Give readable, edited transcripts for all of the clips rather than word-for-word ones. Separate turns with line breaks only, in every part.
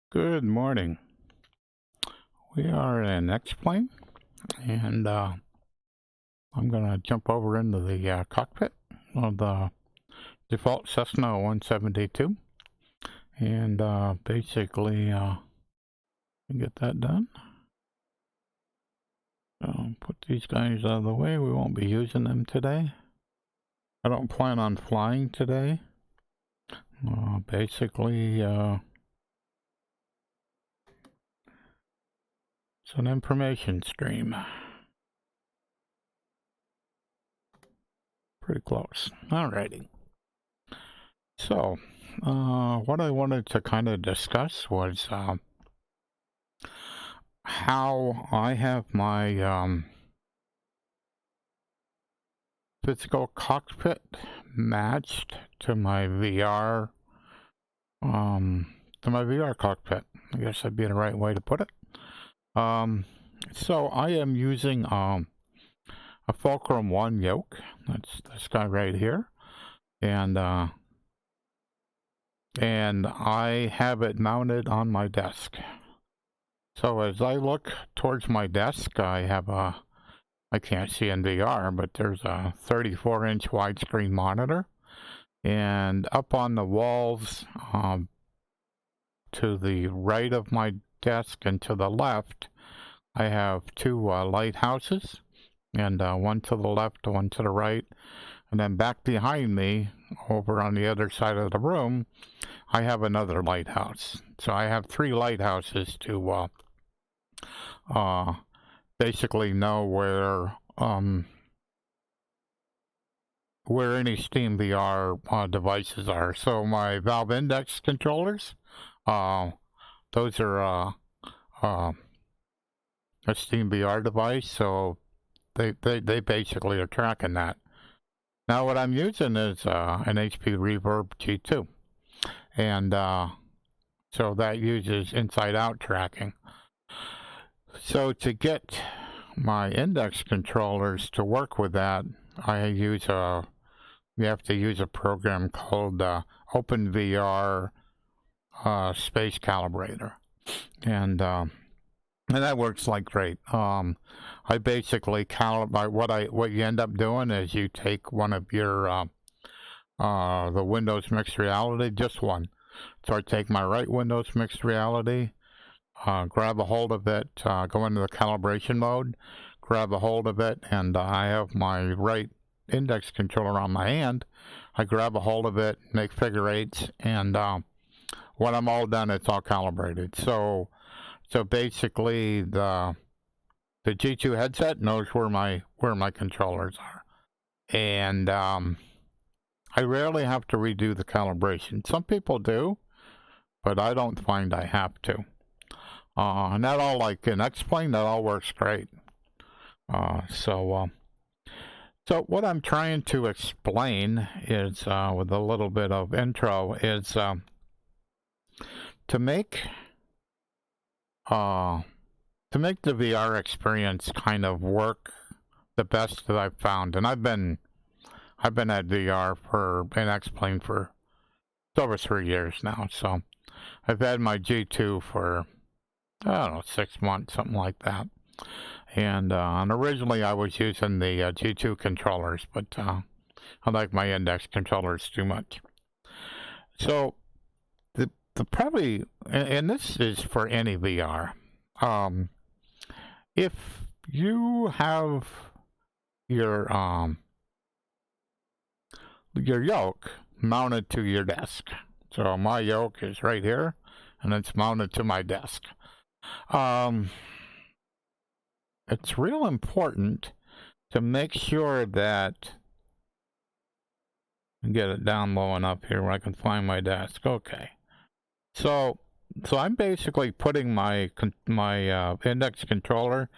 Good morning. We are in X-Plane, and I'm going to jump over into the cockpit of the default Cessna 172, and basically get that done. So put these guys out of the way. We won't be using them today. I don't plan on flying today. Basically, it's an information stream. Pretty close. Alrighty. So, what I wanted to kind of discuss was how I have my physical cockpit matched to my VR cockpit. I guess that'd be the right way to put it. So I am using a Fulcrum 1 yoke. That's this guy right here, and I have it mounted on my desk. So as I look towards my desk, I can't see in VR, but there's a 34-inch widescreen monitor. And up on the walls to the right of my desk and to the left, I have two lighthouses, and one to the left, one to the right. And then back behind me, over on the other side of the room, I have another lighthouse. So I have three lighthouses to basically know where any Steam VR devices are. So my Valve Index controllers, those are a Steam VR device, so they basically are tracking that. Now what I'm using is an HP Reverb G2, and so that uses inside-out tracking. So to get my index controllers to work with that, you have to use a program called OpenVR Space Calibrator, and that works like great. I basically calibrate what you end up doing is you take one of your the Windows Mixed Reality, just one. So I take my right Windows Mixed Reality, grab a hold of it, go into the calibration mode, grab a hold of it, and I have my right index controller on my hand. I grab a hold of it, make figure eights, and when I'm all done, it's all calibrated. So basically, the G2 headset knows where my controllers are, and I rarely have to redo the calibration. Some people do, but I don't find I have to. And that all, like in X-Plane, that all works great. So what I'm trying to explain is, with a little bit of intro, is to make the VR experience kind of work the best that I've found. And I've been at VR in X-Plane for over 3 years now. So I've had my G2 for, I don't know, 6 months, something like that. And originally I was using the G2 controllers, but I like my index controllers too much. So the probably, and this is for any VR, if you have your yoke mounted to your desk. So my yoke is right here, and it's mounted to my desk. It's real important to make sure that, get it down low enough here where I can find my desk. Okay. So I'm basically putting my index controller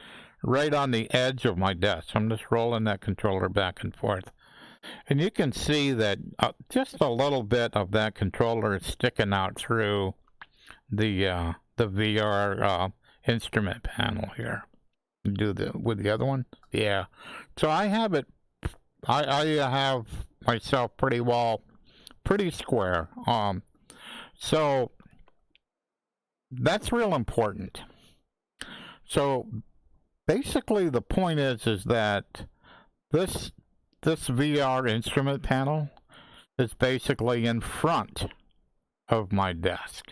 right on the edge of my desk. I'm just rolling that controller back and forth. And you can see that just a little bit of that controller is sticking out through the VR instrument panel here. With the other one? Yeah. So I have it, I have myself pretty square. So That's real important. So basically the point is that this VR instrument panel is basically in front of my desk.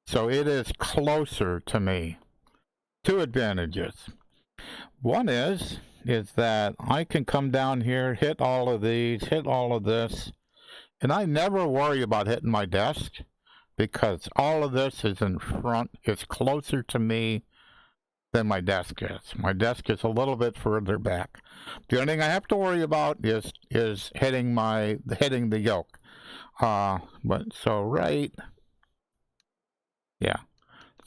So it is closer to me. Two advantages. One is that I can come down here, hit all of these, hit all of this, and I never worry about hitting my desk because all of this is in front, it's closer to me than my desk is. My desk is a little bit further back. The only thing I have to worry about is hitting the yoke. But so right, yeah.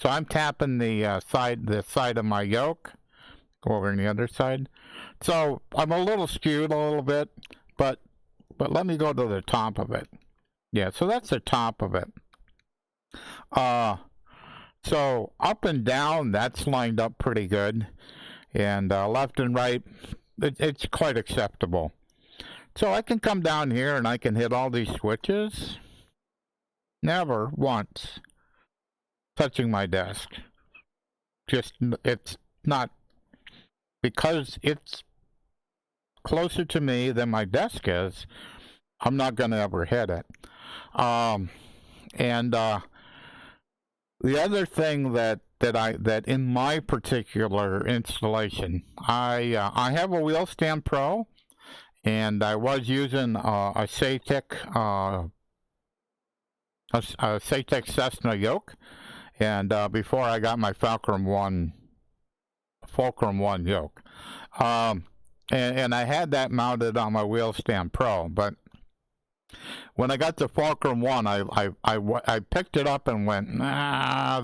So I'm tapping the side of my yoke. Go over on the other side. So I'm a little skewed a little bit, but let me go to the top of it. Yeah, so that's the top of it. So up and down, that's lined up pretty good, and left and right, it's quite acceptable. So I can come down here and I can hit all these switches. Never once touching my desk. Just, it's not, because it's closer to me than my desk is, I'm not going to ever hit it. The other thing that in my particular installation, I have a Wheel Stand Pro, and I was using a Satec Cessna yoke, and before I got my Fulcrum One yoke, and I had that mounted on my Wheel Stand Pro, but when I got to Fulcrum One, I picked it up and went, nah,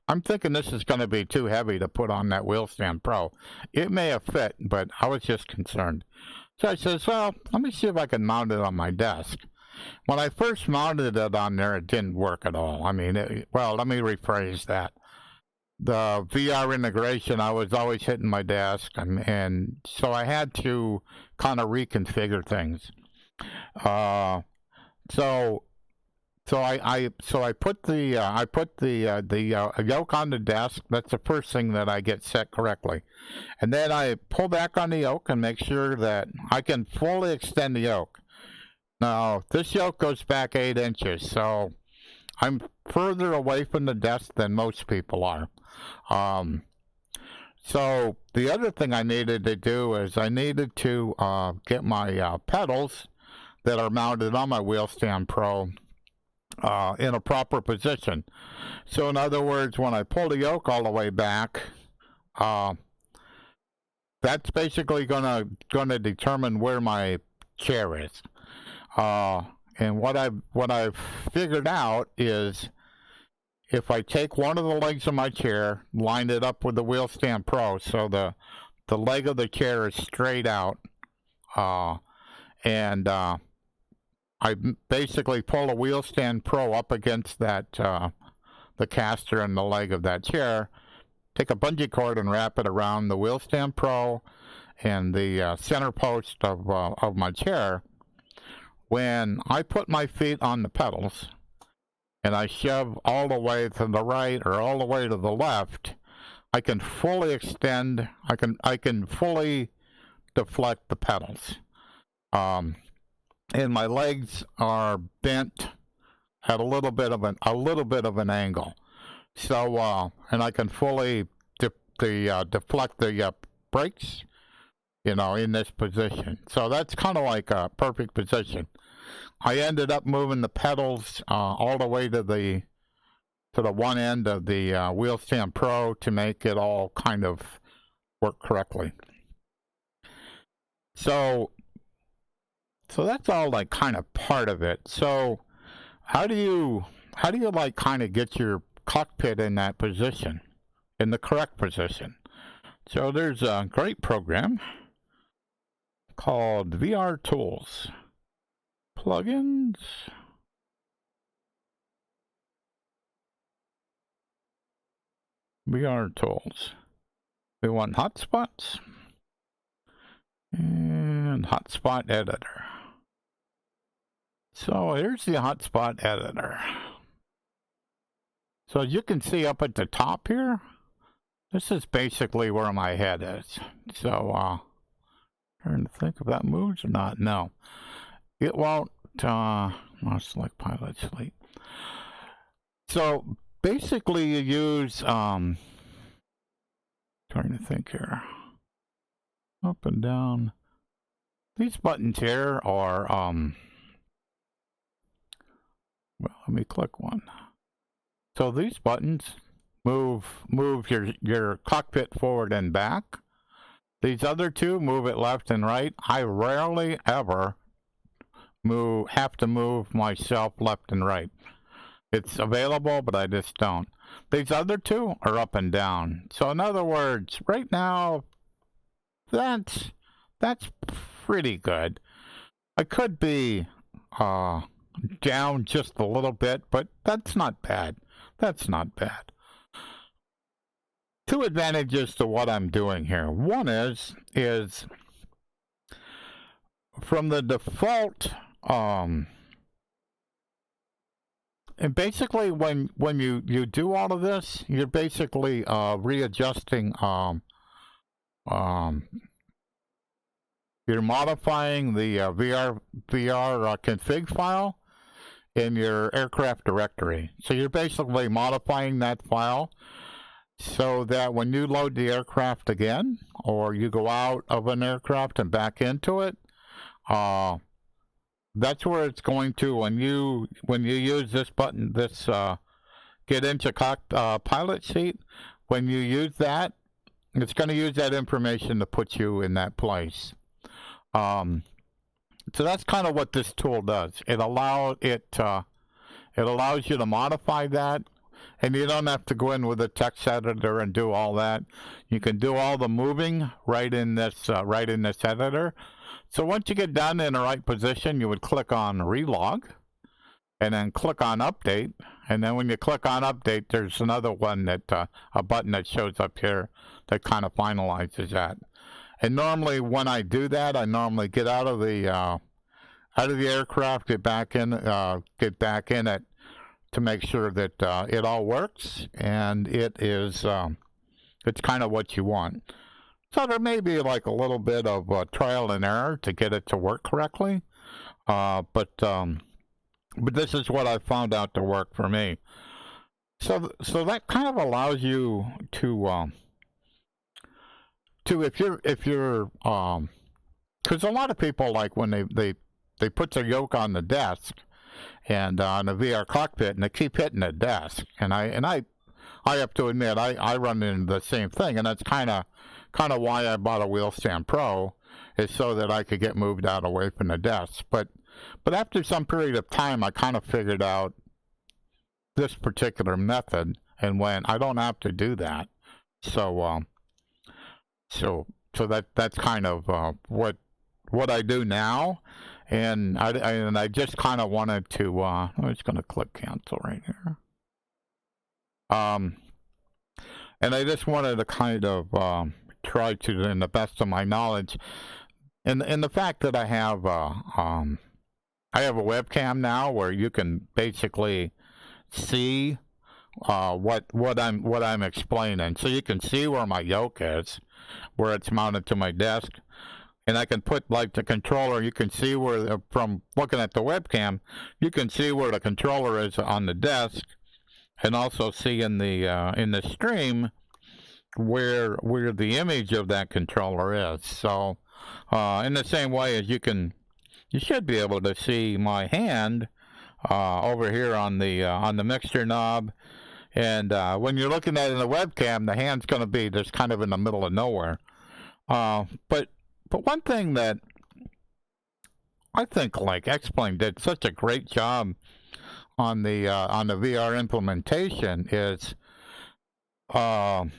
I'm thinking this is going to be too heavy to put on that Wheel Stand Pro. It may have fit, but I was just concerned. So I said, well, let me see if I can mount it on my desk. When I first mounted it on there, it didn't work at all. I mean, well, let me rephrase that. The VR integration, I was always hitting my desk, and so I had to kind of reconfigure things. So I put the yoke on the desk. That's the first thing that I get set correctly, and then I pull back on the yoke and make sure that I can fully extend the yoke. Now this yoke goes back 8 inches, so I'm further away from the desk than most people are. So the other thing I needed to do is I needed to get my pedals that are mounted on my Wheel Stand Pro in a proper position. So in other words, when I pull the yoke all the way back, that's basically gonna determine where my chair is. And what I've figured out is if I take one of the legs of my chair, line it up with the Wheel Stand Pro, so the leg of the chair is straight out, and I basically pull a Wheel Stand Pro up against that the caster and the leg of that chair, take a bungee cord and wrap it around the Wheel Stand Pro and the center post of my chair. When I put my feet on the pedals and I shove all the way to the right or all the way to the left, I can fully extend, I can fully deflect the pedals. And my legs are bent at a little bit of an angle. So and I can fully deflect the brakes, in this position. So that's kind of like a perfect position. I ended up moving the pedals all the way to the one end of the Wheel Stand Pro to make it all kind of work correctly. So that's all like kind of part of it. So how do you like kind of get your cockpit in that position, in the correct position? So there's a great program called VR Tools. Plugins. VR Tools. We want hotspots. And Hotspot Editor. So here's the Hotspot Editor. So you can see up at the top here, this is basically where my head is. So, trying to think if that moves or not. No, it won't. I'll select pilot sleep. So basically, you use trying to think here, up and down. These buttons here are well, let me click one. So these buttons move your cockpit forward and back. These other two move it left and right. I rarely ever have to move myself left and right. It's available, but I just don't. These other two are up and down. So in other words, right now, that's pretty good. I could be down just a little bit, but that's not bad. That's not bad. Two advantages to what I'm doing here. One is from the default, and basically when you do all of this, you're basically readjusting, you're modifying the VR config file in your aircraft directory. So you're basically modifying that file so that when you load the aircraft again, or you go out of an aircraft and back into it, that's where it's going to, when you use this button, this get into pilot seat, when you use that, it's going to use that information to put you in that place. So that's kind of what this tool does. It allows you to modify that, and you don't have to go in with a text editor and do all that. You can do all the moving right in this editor. So once you get done in the right position, you would click on Relog, and then click on Update. And then when you click on Update, there's another one that a button that shows up here that kind of finalizes that. And normally when I do that, I normally get out of the aircraft, get back in it to make sure that it all works, and it is it's kind of what you want. So there may be like a little bit of trial and error to get it to work correctly, but this is what I found out to work for me. So that kind of allows you to if you're because a lot of people, like when they put their yoke on the desk and on the VR cockpit, and they keep hitting the desk, and I have to admit I run into the same thing, and that's kind of why I bought a Wheelstand Pro, is so that I could get moved out away from the desk. But after some period of time, I kind of figured out this particular method, and when I don't have to do that, so that's kind of what I do now, and I just kind of wanted to. I'm just going to click cancel right here. And I just wanted to kind of try to, in the best of my knowledge, and the fact that I have a webcam now where you can basically see what I'm explaining, so you can see where my yoke is, where it's mounted to my desk, and I can put like the controller. You can see where, from looking at the webcam, you can see where the controller is on the desk, and also see in the stream where the image of that controller is. So in the same way as you should be able to see my hand over here on the mixture knob, and when you're looking at it in the webcam, the hand's going to be just kind of in the middle of nowhere. But one thing that I think, like, X-Plane did such a great job on the VR implementation is the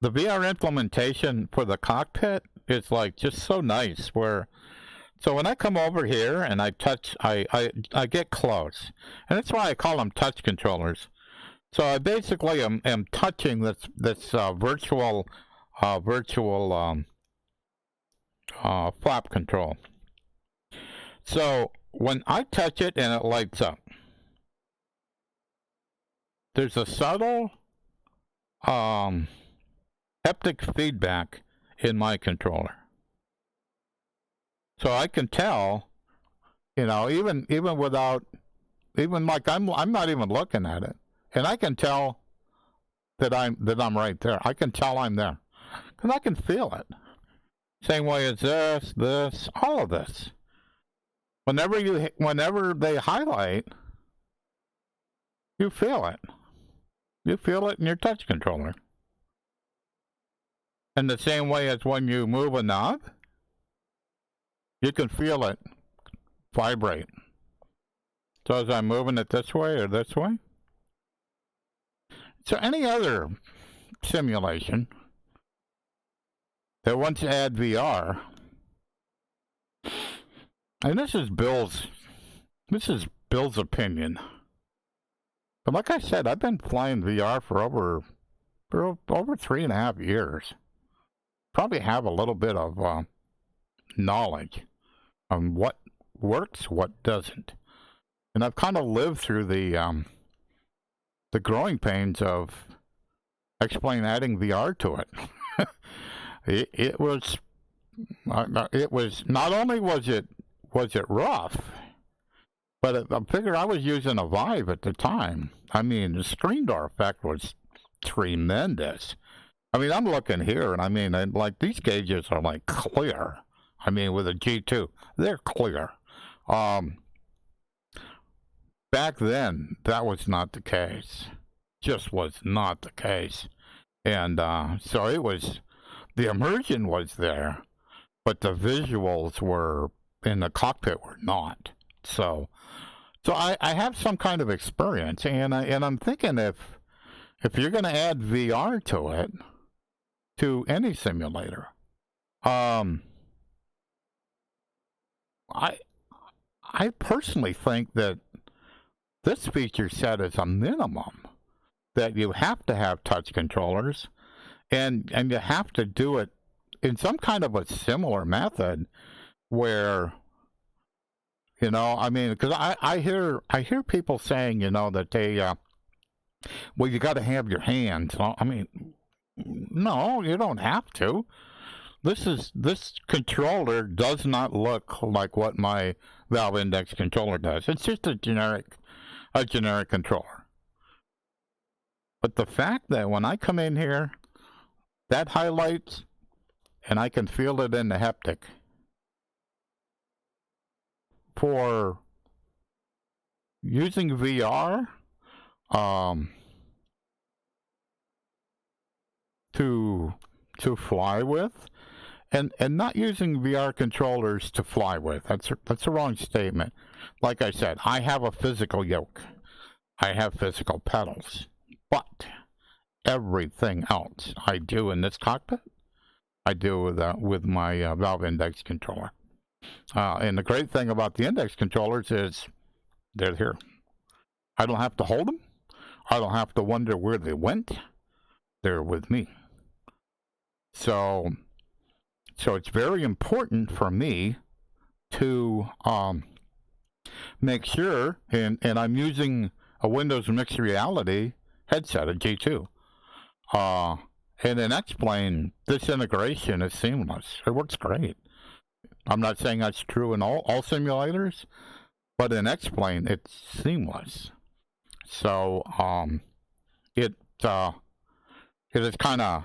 VR implementation for the cockpit is like just so nice. So when I come over here and I touch, I get close, and that's why I call them touch controllers. So I basically am touching this virtual flap control. So when I touch it and it lights up, there's a subtle haptic feedback in my controller. So I can tell, even without, even like I'm not even looking at it, and I can tell that I'm right there. I can tell I'm there because I can feel it. Same way as this, all of this. Whenever they highlight, you feel it. You feel it in your touch controller. And the same way as when you move a knob, you can feel it vibrate. So as I'm moving it this way or this way. So any other simulation that wants to add VR, and this is Bill's opinion. But like I said, I've been playing VR for over 3.5 years. Probably have a little bit of knowledge on what works, what doesn't. And I've kind of lived through the growing pains of adding VR to it. It was not only was it rough, but I figure I was using a Vive at the time. I mean, the screen door effect was tremendous. I mean, I'm looking here, and I mean, like these gauges are like clear. I mean, with a G2, they're clear. Back then, that was not the case. Just was not the case. And so it was, the immersion was there, but the visuals were in the cockpit were not. So I have some kind of experience, and I'm thinking if you're going to add VR to it, to any simulator, I personally think that this feature set is a minimum, that you have to have touch controllers, and you have to do it in some kind of a similar method where, I mean, because I hear people saying, that they, well, you got to have your hands. I mean, no, you don't have to. This controller does not look like what my Valve Index controller does. It's just a generic controller. But the fact that when I come in here, that highlights, and I can feel it in the haptic. For using VR, to fly with, and not using VR controllers to fly with. That's a wrong statement. Like I said, I have a physical yoke. I have physical pedals. But everything else I do in this cockpit, I do with my Valve Index controller. And the great thing about the Index controllers is they're here. I don't have to hold them. I don't have to wonder where they went. They're with me. So it's very important for me to make sure, and I'm using a Windows Mixed Reality headset, a G2. And in X-Plane, this integration is seamless. It works great. I'm not saying that's true in all simulators, but in X-Plane, it's seamless. So it is kind of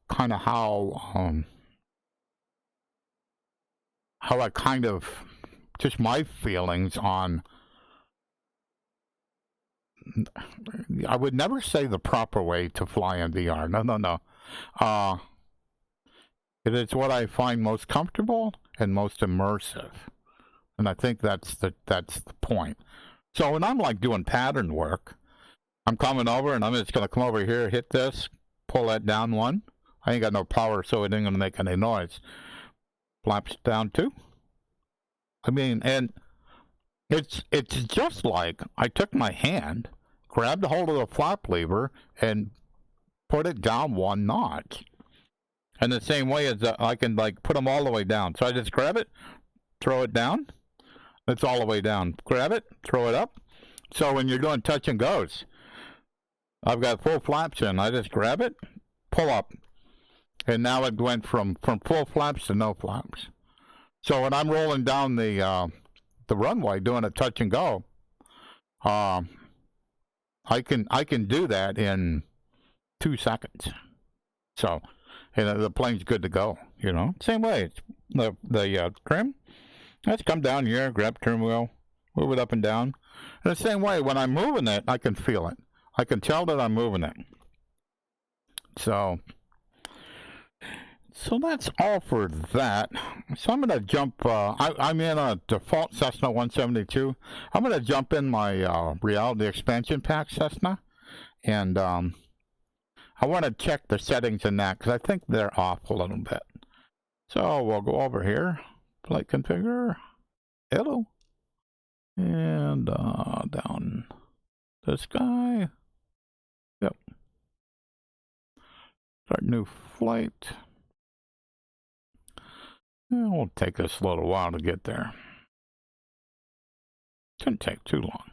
how I kind of, just my feelings on, I would never say the proper way to fly in VR. No. It is what I find most comfortable and most immersive. And I think that's the point. So when I'm like doing pattern work, I'm coming over and I'm just going to come over here, hit this, pull that down one. I ain't got no power, so it ain't going to make any noise. Flaps down two. I mean, and it's just like I took my hand, grabbed a hold of the flap lever, and put it down one notch. And the same way as I can like put them all the way down. So I just grab it, throw it down, It's all the way down. Grab it, throw it up. So when you're doing touch and goes, I've got full flaps in. I just grab it, pull up, and now it went from full flaps to no flaps. So when I'm rolling down the runway doing a touch and go, I can do that in 2 seconds. So, and the plane's good to go. You know, same way. The trim. Let's come down here, grab trim wheel, move it up and down. And the same way, when I'm moving it, I can feel it. I can tell that I'm moving it. So that's all for that. So I'm going to jump, I'm in a default Cessna 172. I'm going to jump in my Reality Expansion Pack Cessna. And I want to check the settings in that because I think they're off a little bit. So we'll go over here, flight configure, hello, and down the sky. Yep. Start new flight. It will take us a little while to get there. Shouldn't take too long.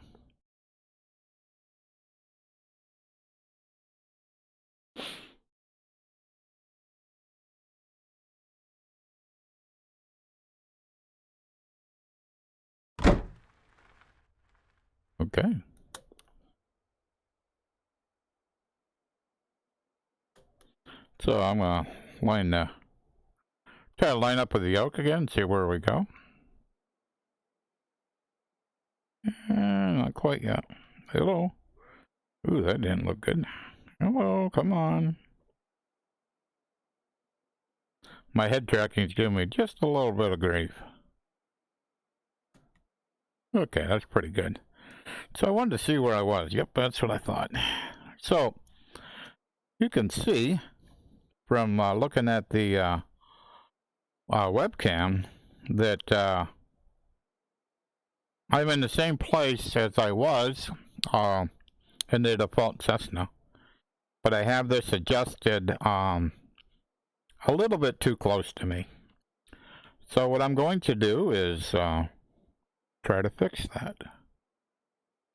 Okay. So I'm gonna try to line up with the yoke again, see where we go. Not quite yet. Hello. Ooh, that didn't look good. Hello, come on. My head tracking is giving me just a little bit of grief. Okay, that's pretty good. So I wanted to see where I was. Yep, that's what I thought. So you can see from looking at the webcam that I'm in the same place as I was in the default Cessna, but I have this adjusted a little bit too close to me. So what I'm going to do is try to fix that.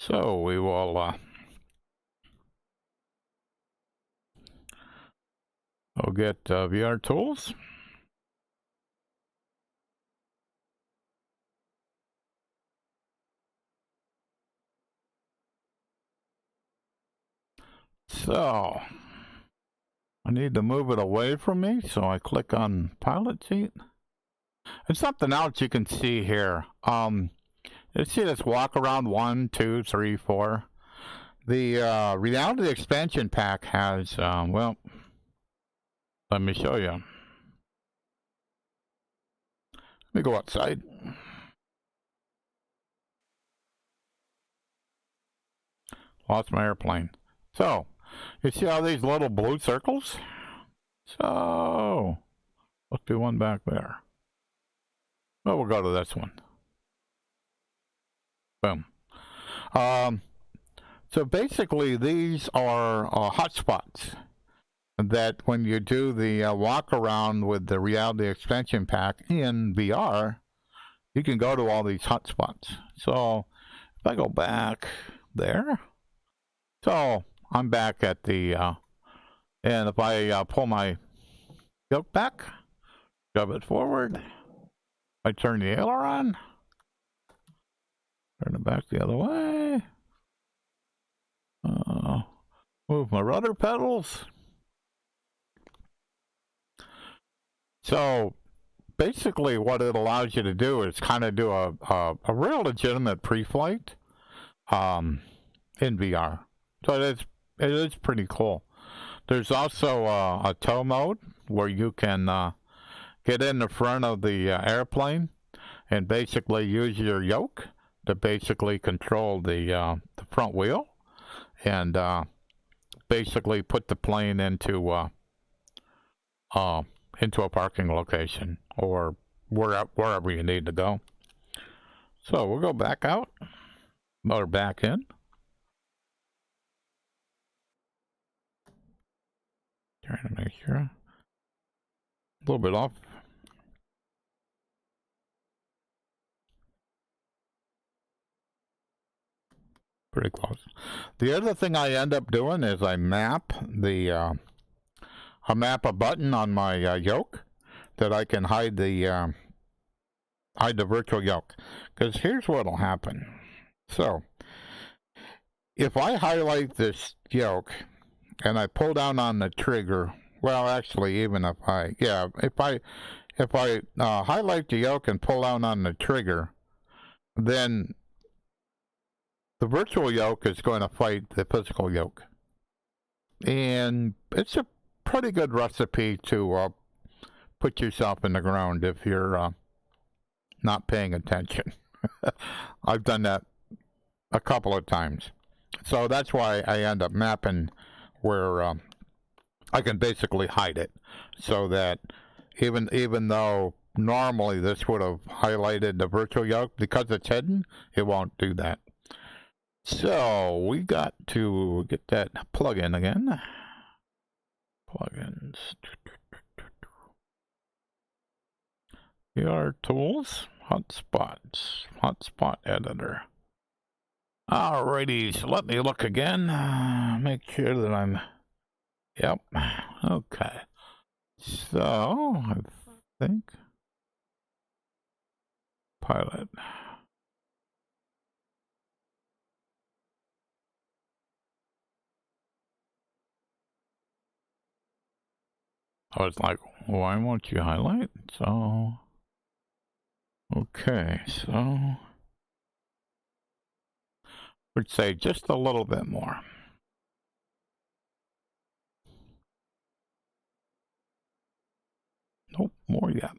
So we will we'll get VR tools. So I need to move it away from me, so I click on pilot seat. And something else you can see here. You see this walk around 1, 2, 3, 4. The Reality Expansion Pack has, well, let me show you. Let me go outside. Lost my airplane. So, you see all these little blue circles? So, must be one back there. Well, we'll go to this one. Boom. So basically, these are hotspots that when you do the walk around with the Reality Expansion Pack in VR, you can go to all these hotspots. So if I go back there, so I'm back at the, and if I pull my yoke back, shove it forward, I turn the aileron, turn it back the other way, move my rudder pedals. So basically what it allows you to do is kind of do a real legitimate pre-flight in VR. So it is pretty cool. There's also a tow mode where you can get in the front of the airplane and basically use your yoke to basically control the front wheel and basically put the plane into a parking location or wherever you need to go. So we'll go back out, or back in. Trying to make sure. A little bit off. pretty close. The other thing I end up doing is I map a button on my yoke that I can hide the virtual yoke. Because here's what'll happen. So if I highlight this yoke and I pull down on the trigger, well, actually, even if I highlight the yoke and pull down on the trigger, then the virtual yoke is going to fight the physical yoke. And it's a pretty good recipe to put yourself in the ground if you're not paying attention. I've done that a couple of times. So that's why I end up mapping where I can basically hide it, so that even though normally this would have highlighted the virtual yoke, because it's hidden, it won't do that. So we got to get that plug-in again. Plugins. Here are tools. Hotspot Editor. Alrighty, so let me look again. Make sure that I'm... Yep. Okay. So, I think... Pilot. I was like, why won't you highlight? So... Okay, so... Would say just a little bit more. Nope, more yet.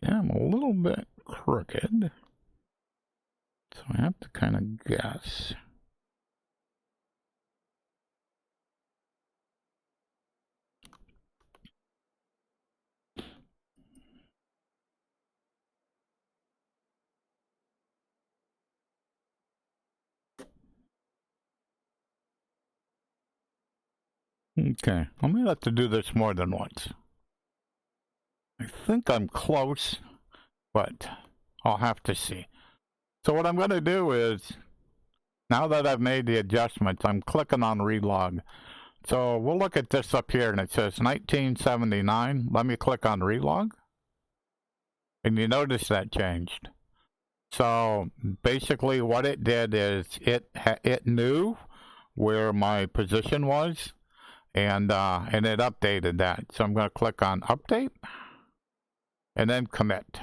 Yeah, I'm a little bit crooked, so I have to kind of guess. Okay, I'm gonna have to do this more than once. I think I'm close, but I'll have to see. So what I'm gonna do is, now that I've made the adjustments, I'm clicking on Relog. So we'll look at this up here, and it says 1979. Let me click on Relog, and you notice that changed. So basically what it did is it knew where my position was, and it updated that. So I'm going to click on Update, and then Commit.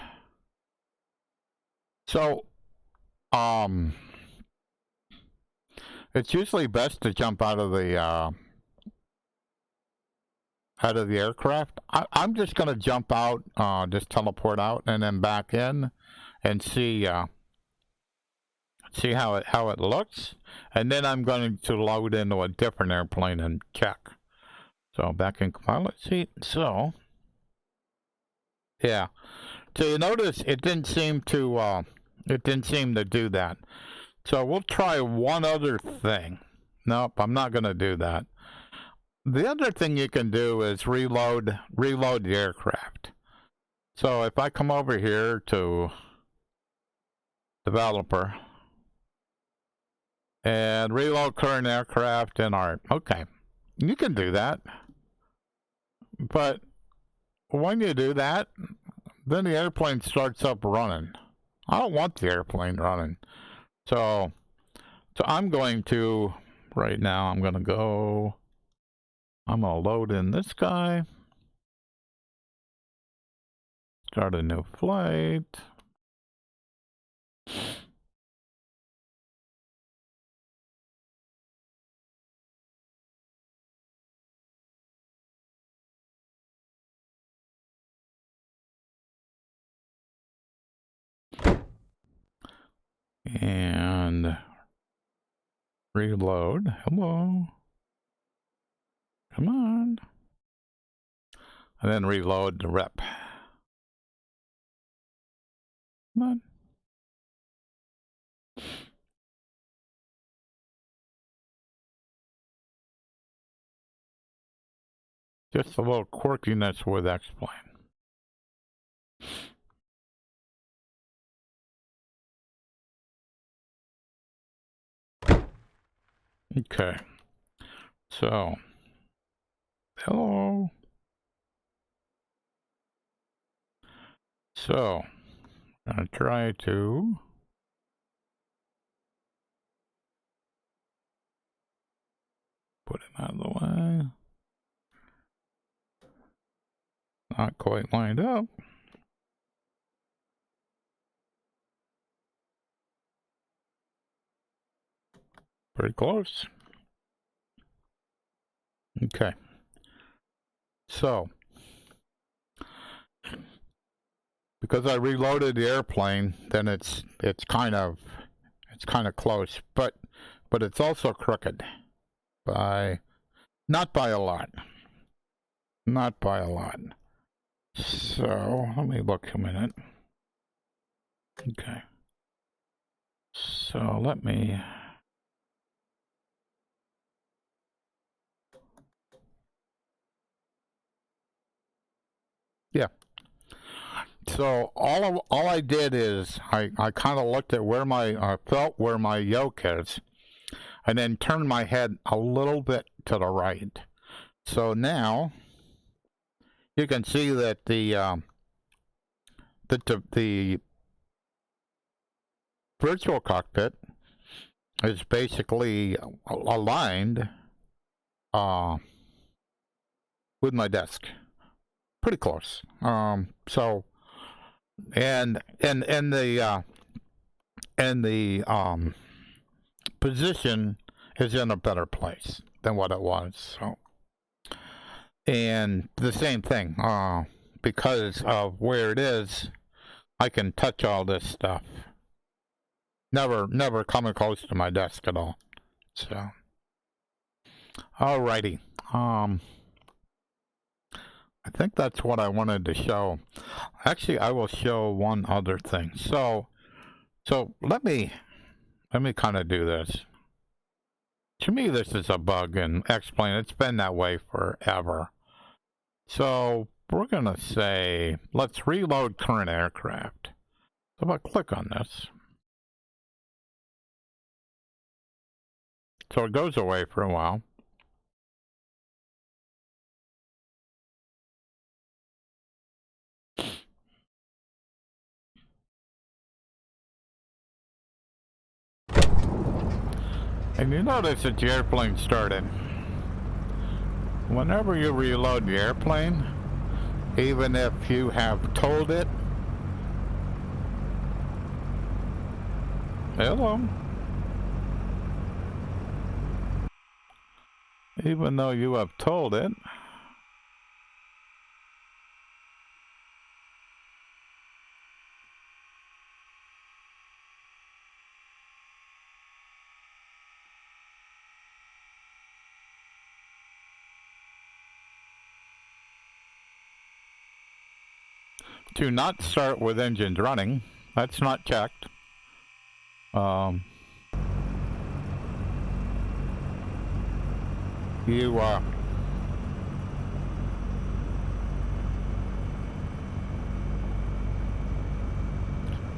So it's usually best to jump out of the aircraft. I'm just going to jump out, just teleport out, and then back in, and see how it looks, and then I'm going to load into a different airplane and check. So back in pilot seat. So yeah. So you notice it didn't seem to do that. So we'll try one other thing. Nope, I'm not going to do that. The other thing you can do is reload the aircraft. So if I come over here to Developer and reload current aircraft in our... Okay, you can do that. But when you do that, then the airplane starts up running. I don't want the airplane running. So I'm going to, right now, I'm going to load in this guy. Start a new flight. And reload. Hello. Come on. And then reload the rep. Come on. Just a little quirkiness with X-Plane. Okay. So, hello. So, I'm gonna try to put him out of the way. Not quite lined up. Pretty close. Okay. So, because I reloaded the airplane, then it's kind of close, but it's also crooked by not by a lot. Not by a lot. So, let me look a minute. Okay. So, let me yeah. So all I did is I kind of looked at where my felt where my yoke is, and then turned my head a little bit to the right. So now you can see that the virtual cockpit is basically aligned with my desk, pretty close. So and the position is in a better place than what it was. So, and the same thing, because of where it is, I can touch all this stuff. Never coming close to my desk at all. So, alrighty. I think that's what I wanted to show. Actually, I will show one other thing. So let me kind of do this. To me, this is a bug in X-Plane. It's been that way forever. So we're going to say, let's reload current aircraft. So if I click on this, so it goes away for a while. And you notice that the airplane started. Whenever you reload the airplane, even if you have told it, hello, even though you have told it, to not start with engines running, that's not checked.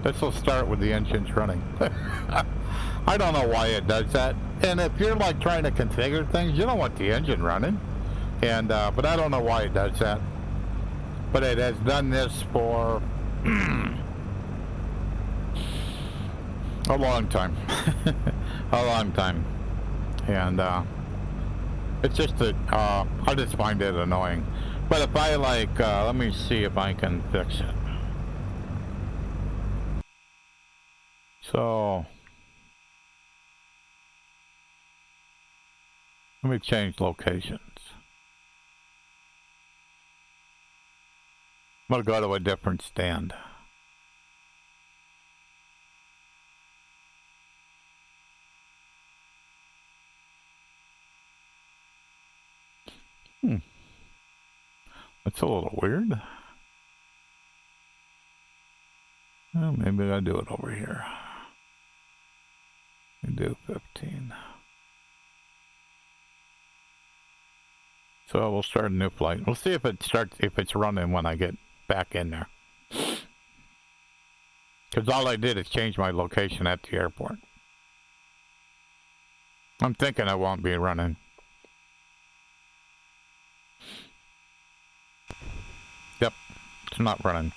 This will start with the engines running. I don't know why it does that. And if you're like trying to configure things, you don't want the engine running. And but I don't know why it does that. But it has done this for a long time. A long time. And it's just that I just find it annoying. But if I like, let me see if I can fix it. So let me change locations. I'm gonna go to a different stand. That's a little weird. Well, maybe I'll do it over here. I do 15. So we'll start a new flight. We'll see if it starts, if it's running when I get back in there. Because all I did is change my location at the airport. I'm thinking I won't be running. Yep, it's not running.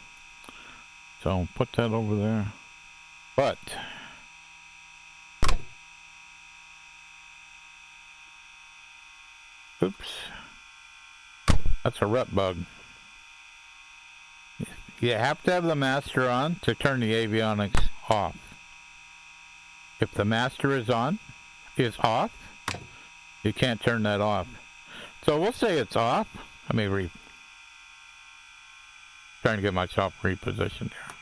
So put that over there. But oops. That's a rut bug. You have to have the master on to turn the avionics off. If the master is off, you can't turn that off. So we'll say it's off. Let me trying to get myself repositioned here.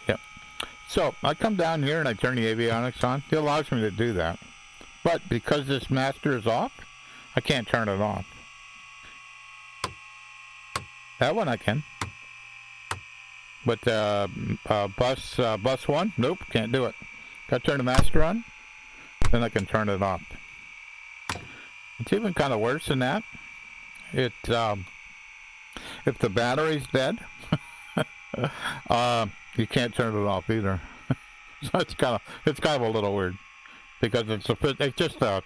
Yep. So I come down here and I turn the avionics on. It allows me to do that. But because this master is off, I can't turn it off. That one I can. But bus one, nope, can't do it. Got to turn the master on, then I can turn it off. It's even kind of worse than that. It if the battery's dead, you can't turn it off either. So it's kind of a little weird because it's just a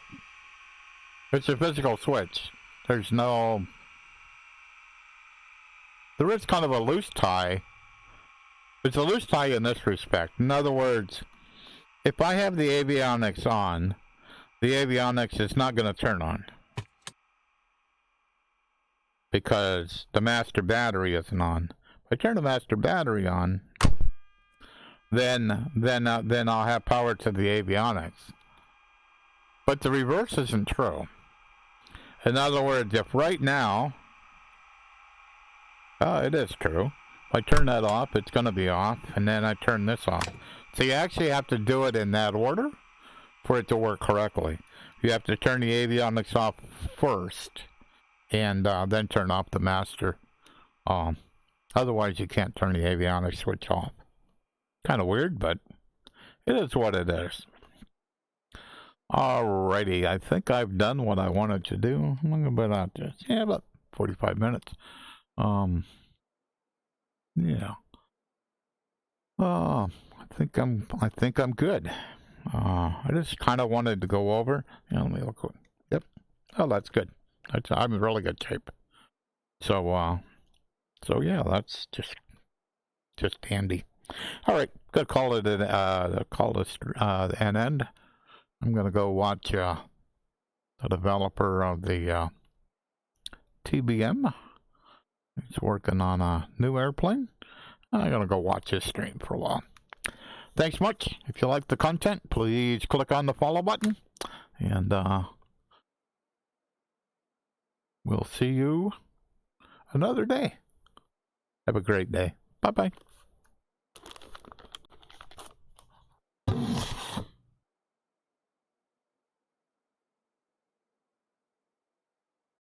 physical switch. There is kind of a loose tie. It's a loose tie in this respect. In other words, if I have the avionics on, the avionics is not going to turn on because the master battery isn't on. If I turn the master battery on, then I'll have power to the avionics. But the reverse isn't true. In other words, if right now, it is true. If I turn that off, it's going to be off, and then I turn this off. So you actually have to do it in that order for it to work correctly. You have to turn the avionics off first, and then turn off the master. Otherwise, you can't turn the avionics switch off. Kind of weird, but it is what it is. Alrighty, I think I've done what I wanted to do. I'm gonna put out this. Yeah, about 45 minutes. Yeah. I think I'm good. I just kind of wanted to go over. Yeah, let me look. Yep. Oh, that's good. I'm in really good shape. So yeah, that's just handy. All right, gonna call it an end. I'm gonna go watch the developer of the TBM. He's working on a new airplane. I'm gonna go watch his stream for a while. Thanks much. If you like the content, please click on the follow button, and we'll see you another day. Have a great day. Bye-bye.